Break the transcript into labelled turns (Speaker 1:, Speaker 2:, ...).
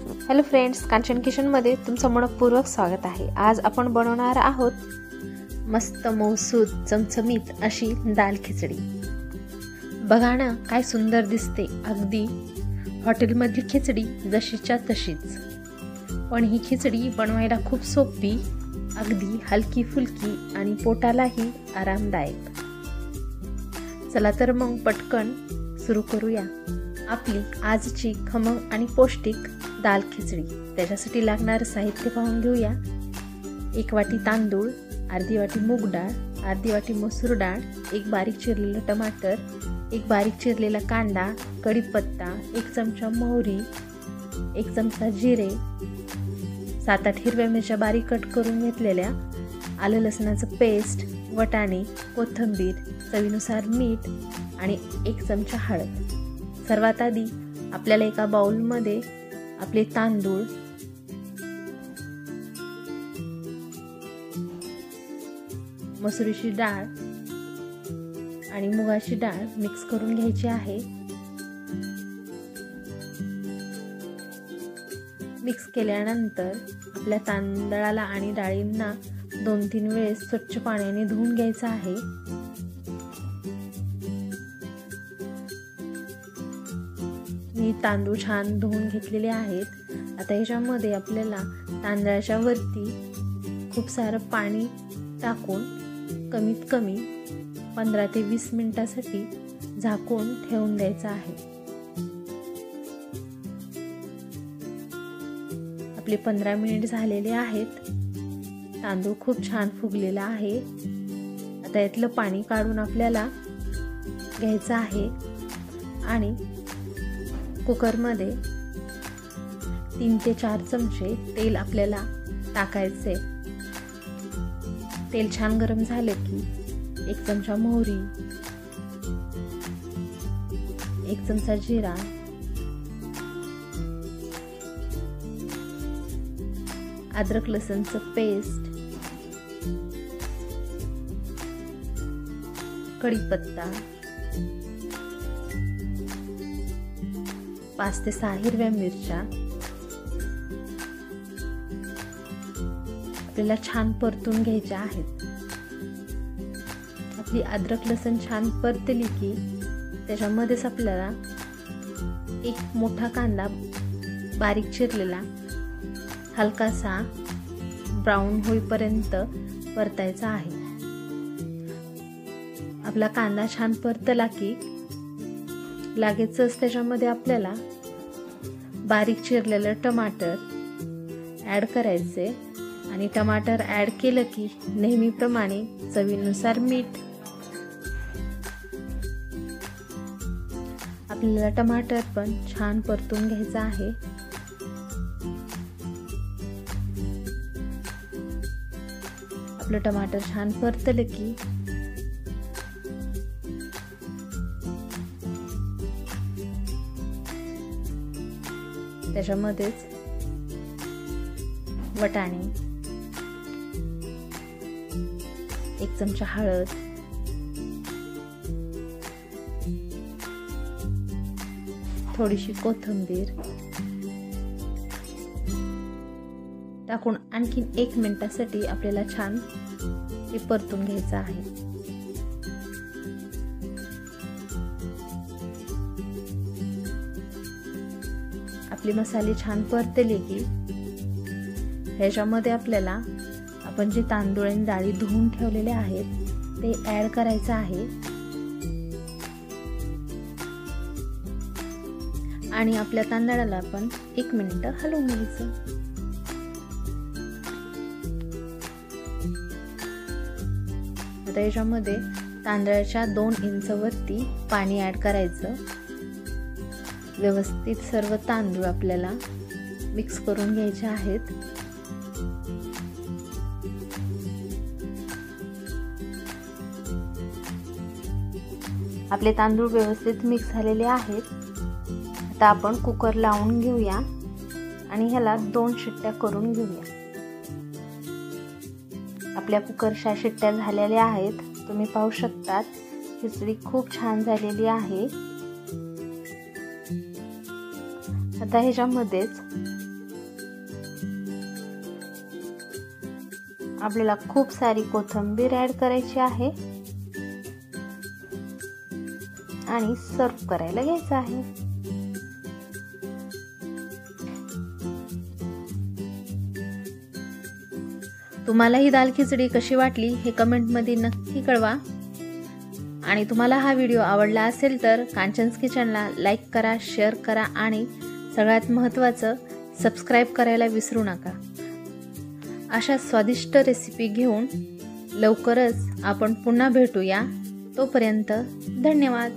Speaker 1: Hello friends, Kanchan किचनमध्ये तुमचं मनपूर्वक स्वागत आहे। आज आपण बनवणार आहोत मस्त मौसूद चमचमीत अशी दाल खिचडी। बघा ना, काय सुंदर दिसते, अगदी हॉटेलमधली खिचडी जशीच्या तशीच। पण ही खिचडी बनवायला खूप सोपी, अगदी हलकी फुलकी आणि पोटालाही आरामदायक। चला तर मग पटकन सुरू करूया आपली आजची खमंग आणि पौष्टिक दाल खिचडी। त्याच्यासाठी लागणारे साहित्य पाहून घेऊया। 1 वाटी तांदूळ, अर्धी वाटी मूग डाळ, अर्धी वाटी मसूर डाळ, 1 बारीक चिरलेला टमाटर, 1 बारीक चिरलेला कांदा, कढीपत्ता, 1 चमचा मोहरी, 1 चमचा जिरे, 7-8 हिरव्या मिरच्या बारीक कट करून घेतलेल्या, आलं लसणाचं पेस्ट, वटाणे, कोथिंबीर, चवीनुसार मीठ आणि 1 चमचा हळद। सर्वात आधी आपल्याला एका बाउलमध्ये आपले तांदूळ, मसुरीची डाळ आणि मुगाची डाळ मिक्स करून घ्यायची आहे। मिक्स केल्यानंतर आपल्या तांदळाला आणि डाळींना 2-3 वेळेस स्वच्छ पाण्याने धुवून घ्यायचं आहे। मी तांदूळ छान धुवून घेतलेले आहेत। आता ह्याच्यामध्ये आपल्याला तांदळाच्या वरती खूप सारं पाणी टाकून कमीत कमी 15 ते 20 मिनिटासाठी झाकून ठेवून द्यायचं आहे। आपले 15 मिनिट झालेले आहेत। तांदूळ खूप छान फुगलेला आहे। आता यातलं पाणी काढून आपल्याला घ्यायचं आहे आणि कुकरमध्ये 3 ते 4 चमचे तेल आपल्याला टाकायचे। तेल छान गरम झाले की 1 चमचा मोहरी, 1 चमचा जिरा, अद्रक लसूणचं पेस्ट, कढीपत्ता, 5 ते 6 हिरव्या मिरच्या आपल्याला छान परतून घ्यायच्या आहेत। आपली अद्रक लसूण छान परतली की त्याच्यामध्येच आपल्याला 1 मोठा कांदा बारीक चिरलेला हलकासा ब्राऊन होईपर्यंत परतायचा आहे। आपला कांदा छान परतला की लगेचच त्याच्यामध्ये आपल्याला बारीक चिरलेलं टमाटर ॲड करायचे आणि टमाटर ॲड केलं की नेहमीप्रमाणे चवीनुसार मीठ। आपल्याला टमाटर पण छान परतून घ्यायचं आहे। आपलं टमाटर छान परतलं की त्याच्यामध्येच वटाणे, 1 चमचा हळद, थोडीशी कोथिंबीर टाकून आणखीन 1 मिनिटासाठी आपल्याला छान ते परतून घ्यायचं आहे। आपले मसाले छान परतले की ह्याच्यामध्ये आपल्याला आपण जे तांदूळ आणि डाळी धुवून ठेवलेले आहेत ते ॲड करायचं आहे आणि आपल्या तांदळाला आपण 1 मिनिट हलवून घ्यायचं। आता याच्यामध्ये तांदळाच्या 2 इंच वरती पाणी ॲड करायचं। व्यवस्थित सर्व तांदूळ आपल्याला मिक्स करून घ्यायचे आहेत। आपले तांदूळ व्यवस्थित मिक्स झालेले आहेत। आता आपण कुकर लावून घेऊया आणि ह्याला 2 शिट्ट्या करून घेऊया। आपल्या कुकरच्या शिट्ट्या झालेल्या आहेत, तुम्ही पाहू शकता। खिचडी खूप छान झालेली आहे। आता ह्याच्यामध्येच आपल्याला खूप सारी कोथिंबीर ॲड करायची आहे आणि सर्व करायला घ्यायचं आहे। तुम्हाला ही दाल खिचडी कशी वाटली हे कमेंटमध्ये नक्की कळवा आणि तुम्हाला हा व्हिडिओ आवडला असेल तर कांचन्स किचनला लाईक करा, शेअर करा आणि सगळ्यात महत्त्वाचं सबस्क्राईब करायला विसरू नका। अशा स्वादिष्ट रेसिपी घेऊन लवकरच आपण पुन्हा भेटूया। तोपर्यंत धन्यवाद।